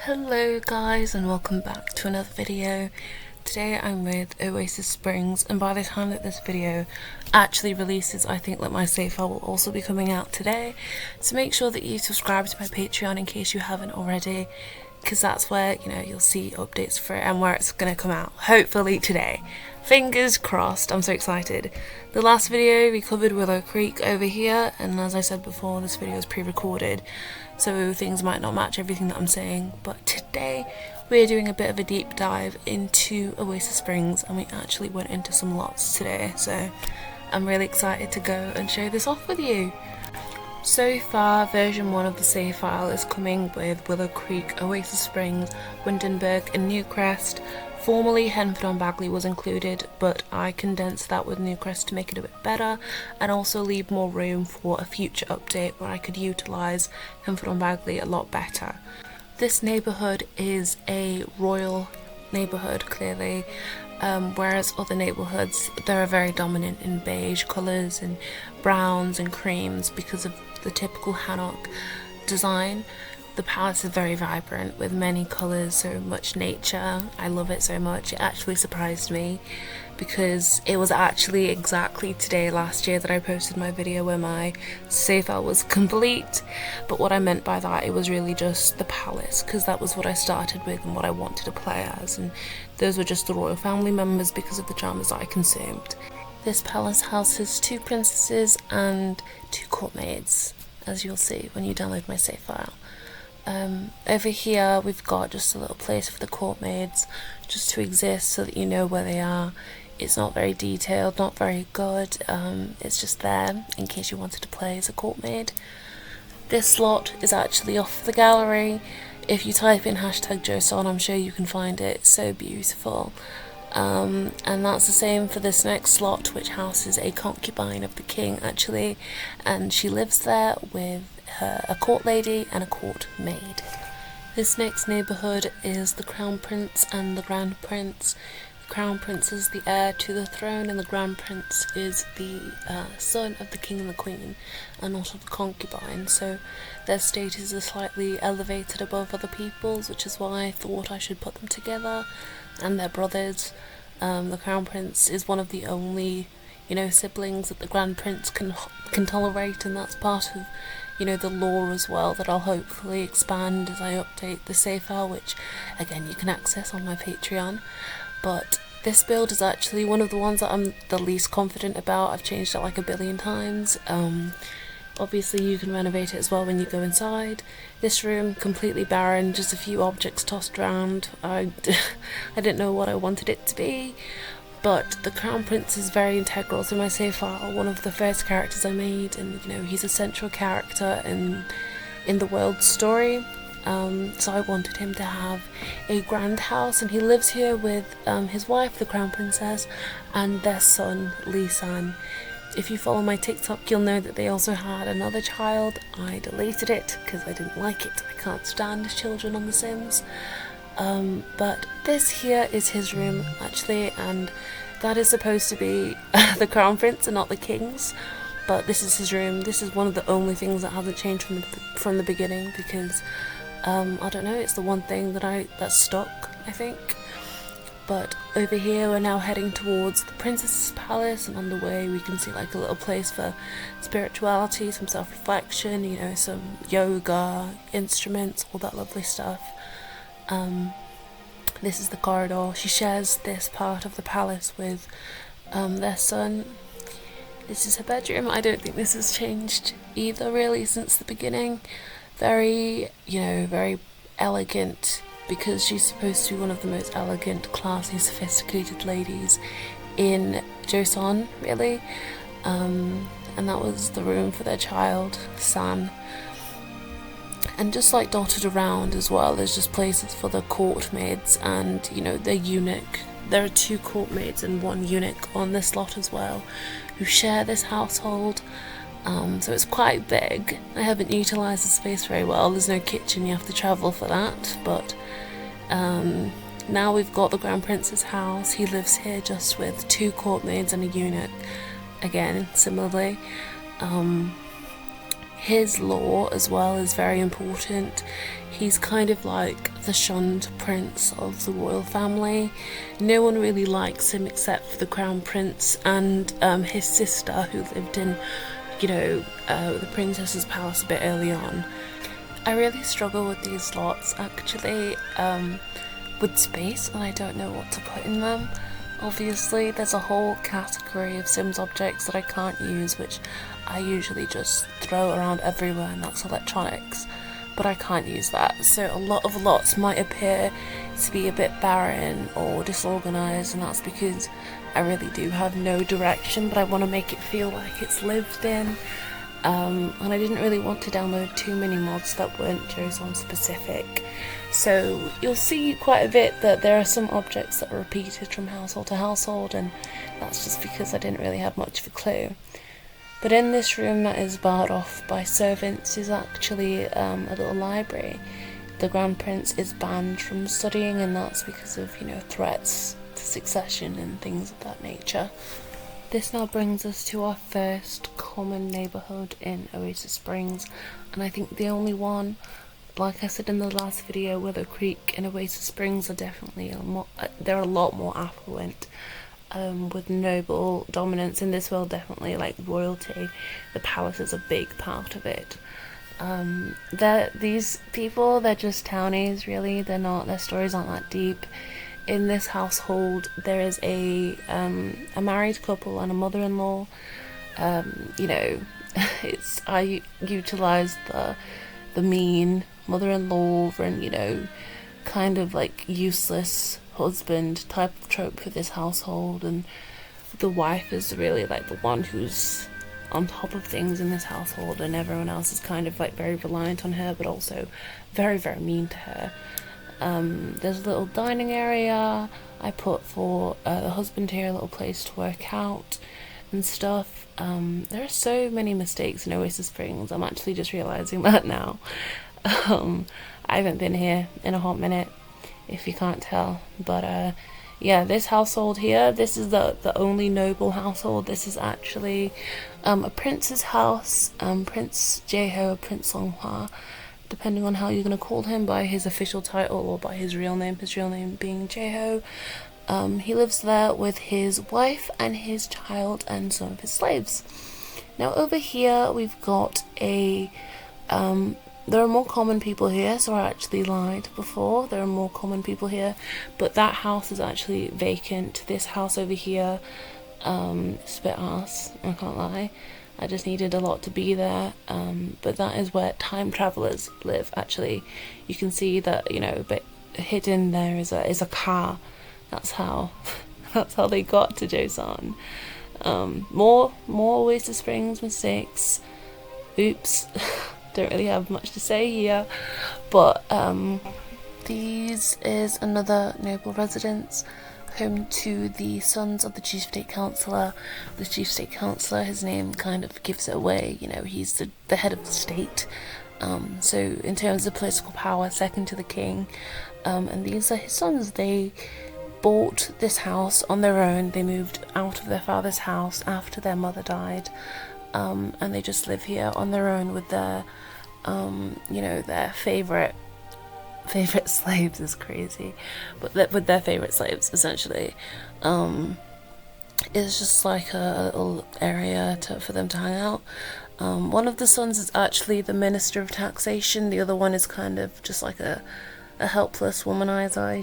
Hello guys, and welcome back to another video. Today I'm with Oasis Springs, and by the time that this video actually releases, I think that my save file will also be coming out today. So make sure that you subscribe to my Patreon in case you haven't already, because that's where, you'll see updates for it and where it's going to come out, hopefully today. Fingers crossed, I'm so excited. The last video we covered Willow Creek over here, and as I said before, this video is pre-recorded, so things might not match everything that I'm saying, but today we're doing a bit of a deep dive into Oasis Springs, and we actually went into some lots today, so I'm really excited to go and show this off with you. So far, version 1 of the save file is coming with Willow Creek, Oasis Springs, Windenburg and Newcrest. Formerly Henford-on-Bagley was included, but I condensed that with Newcrest to make it a bit better and also leave more room for a future update where I could utilise Henford-on-Bagley a lot better. This neighbourhood is a royal neighbourhood, clearly, whereas other neighbourhoods, they're very dominant in beige colours and browns and creams because of the typical Hanok design. The palace is very vibrant with many colours, so much nature. I love it so much. It actually surprised me because it was actually exactly today last year that I posted my video where my save file was complete, but what I meant by that, it was really just the palace, because that was what I started with and what I wanted to play as, and those were just the royal family members because of the dramas that I consumed. This palace houses 2 princesses and 2 court maids, as you'll see when you download my save file. Over here we've got just a little place for the court maids just to exist so that you know where they are. It's not very detailed, not very good, it's just there in case you wanted to play as a court maid. This slot is actually off the gallery. If you type in #Joseon, I'm sure you can find it. It's so beautiful. And that's the same for this next slot, which houses a concubine of the king actually, and she lives there with a court lady and a court maid. This next neighbourhood is the Crown Prince and the Grand Prince. The Crown Prince is the heir to the throne, and the Grand Prince is the son of the king and the queen, and not of the concubine, so their status is slightly elevated above other people's, which is why I thought I should put them together. And they're brothers. The Crown Prince is one of the only, siblings that the Grand Prince can tolerate, and that's part of, the lore as well that I'll hopefully expand as I update the save file, which again you can access on my Patreon. But this build is actually one of the ones that I'm the least confident about. I've changed it like a billion times. Obviously you can renovate it as well when you go inside. This room, completely barren, just a few objects tossed around. I didn't know what I wanted it to be, but the Crown Prince is very integral to my save file, one of the first characters I made, and he's a central character in the world's story. So I wanted him to have a grand house, and he lives here with his wife, the Crown Princess, and their son, Lee-san. If you follow my TikTok, you'll know that they also had another child. I deleted it because I didn't like it. I can't stand children on The Sims. But this here is his room, actually, and that is supposed to be the Crown Prince and not the King's. But this is his room. This is one of the only things that hasn't changed from the beginning, because I don't know, it's the one thing that's stuck, I think. But over here we're now heading towards the princess's palace, and on the way we can see like a little place for spirituality, some self-reflection, some yoga, instruments, all that lovely stuff. This is the corridor. She shares this part of the palace with their son. This is her bedroom. I don't think this has changed either really since the beginning. Very, very elegant, because she's supposed to be one of the most elegant, classy, sophisticated ladies in Joseon, really. And that was the room for their child, San. And just like dotted around as well, there's just places for the court maids and, their eunuch. There are 2 court maids and 1 eunuch on this lot as well, who share this household. So it's quite big. I haven't utilised the space very well. There's no kitchen, you have to travel for that, but now we've got the Grand Prince's house. He lives here just with 2 court maids and a eunuch, again similarly. His lore as well is very important. He's kind of like the shunned prince of the royal family. No one really likes him except for the crown prince and his sister, who lived in, the princess's palace a bit early on. I really struggle with these lots actually, with space, and I don't know what to put in them. Obviously, there's a whole category of Sims objects that I can't use, which I usually just throw around everywhere, and that's electronics. But I can't use that, so a lot of lots might appear to be a bit barren or disorganised, and that's because I really do have no direction, but I want to make it feel like it's lived in. And I didn't really want to download too many mods that weren't Joseon specific. So you'll see quite a bit that there are some objects that are repeated from household to household, and that's just because I didn't really have much of a clue. But in this room that is barred off by servants is actually a little library. The Grand Prince is banned from studying, and that's because of, threats to succession and things of that nature. This now brings us to our first common neighbourhood in Oasis Springs, and I think the only one. Like I said in the last video, Willow Creek and Oasis Springs are definitely they're a lot more affluent, with noble dominance. In this world, definitely like royalty. The palace is a big part of it. These people, they're just townies, really. Their stories aren't that deep. In this household, there is a married couple and a mother-in-law. I utilise the mean mother-in-law and kind of like useless husband type of trope for this household, and the wife is really like the one who's on top of things in this household, and everyone else is kind of like very reliant on her, but also very, very mean to her. There's a little dining area I put for the husband here, a little place to work out and stuff. There are so many mistakes in Oasis Springs. I'm actually just realising that now. I haven't been here in a hot minute, if you can't tell. But yeah, this household here, this is the only noble household. This is actually a prince's house. Prince Jaeho, Prince Songhwa, depending on how you're going to call him, by his official title or by his real name being Jaeho. He lives there with his wife and his child and some of his slaves. Now over here we've got there are more common people here, so I actually lied before. There are more common people here, but that house is actually vacant. This house over here, it's a bit arse, I can't lie. I just needed a lot to be there, but that is where time travelers live. Actually, you can see that, a bit hidden there is a car. That's how they got to Joseon. More Oasis Springs mistakes. Oops. Don't really have much to say here, but these is another noble residence, home to the sons of the Chief State Councillor. The Chief State Councillor, his name kind of gives it away, he's the head of the state, so in terms of political power, second to the king, and these are his sons. They bought this house on their own. They moved out of their father's house after their mother died, and they just live here on their own with their their favorite slaves. Is crazy, but with their favorite slaves, essentially. It's just like a little area for them to hang out. One of the sons is actually the Minister of Taxation. The other one is kind of just like a helpless womanizer.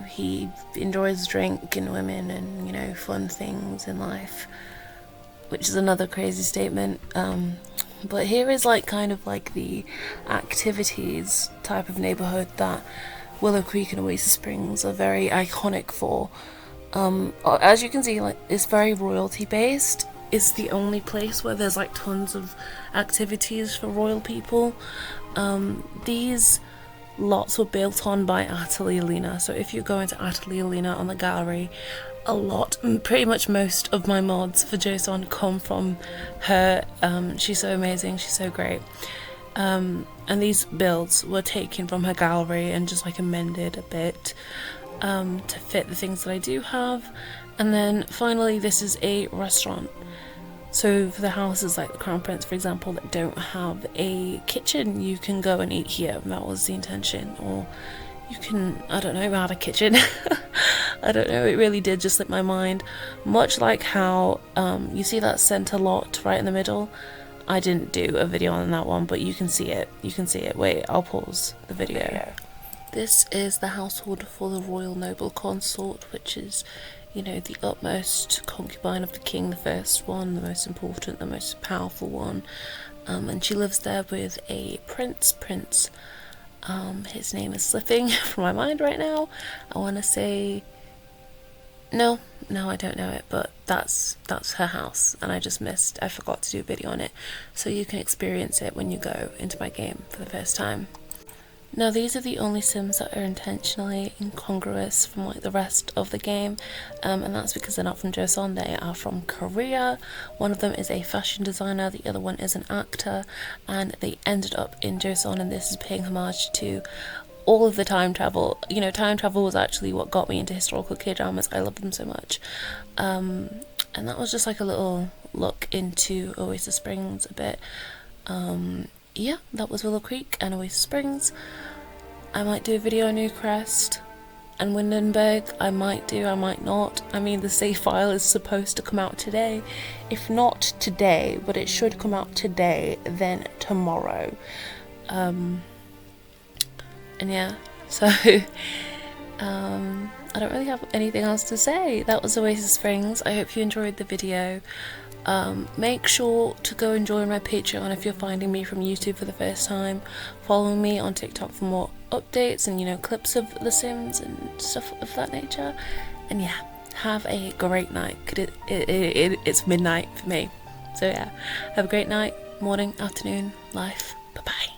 He enjoys drink and women and fun things in life, which is another crazy statement. But here is kind of the activities type of neighborhood that Willow Creek and Oasis Springs are very iconic for. As you can see, it's very royalty based. It's the only place where there's tons of activities for royal people. These lots were built on by Atelier Lena, so if you go into Atelier Lena on the gallery, pretty much most of my mods for Joseon come from her. She's so amazing, she's so great. And these builds were taken from her gallery and just amended a bit to fit the things that I do have. And then finally, this is a restaurant. So for the houses like the Crown Prince, for example, that don't have a kitchen, you can go and eat here. That was the intention. Or you can, I don't know, add a kitchen. I don't know, it really did just slip my mind. Much like how you see that center lot right in the middle. I didn't do a video on that one, but you can see it. You can see it. Wait, I'll pause the video. This is the household for the royal noble consort, which is, you know, the utmost concubine of the king, the first one, the most important, the most powerful one. And she lives there with a prince. His name is slipping from my mind right now. I want to say... No, I don't know it, but that's her house, and I forgot to do a video on it, so you can experience it when you go into my game for the first time. Now these are the only sims that are intentionally incongruous from like the rest of the game, and that's because they're not from Joseon, they are from Korea. One of them is a fashion designer, the other one is an actor, and they ended up in Joseon, and this is paying homage to all of the time travel. You know, time travel was actually what got me into historical K-dramas. I love them so much. And that was just like a little look into Oasis Springs a bit. Yeah, that was Willow Creek and Oasis Springs. I might do a video on Newcrest and Windenburg. I might do, I might not. I mean, the save file is supposed to come out today. If not today, but it should come out today, then tomorrow. And yeah, so I don't really have anything else to say. That was Oasis Springs. I hope you enjoyed the video. Make sure to go and join my Patreon if you're finding me from YouTube for the first time. Follow me on TikTok for more updates and, you know, clips of The Sims and stuff of that nature. And yeah, have a great night. It's midnight for me. So yeah, have a great night, morning, afternoon, life. Bye bye.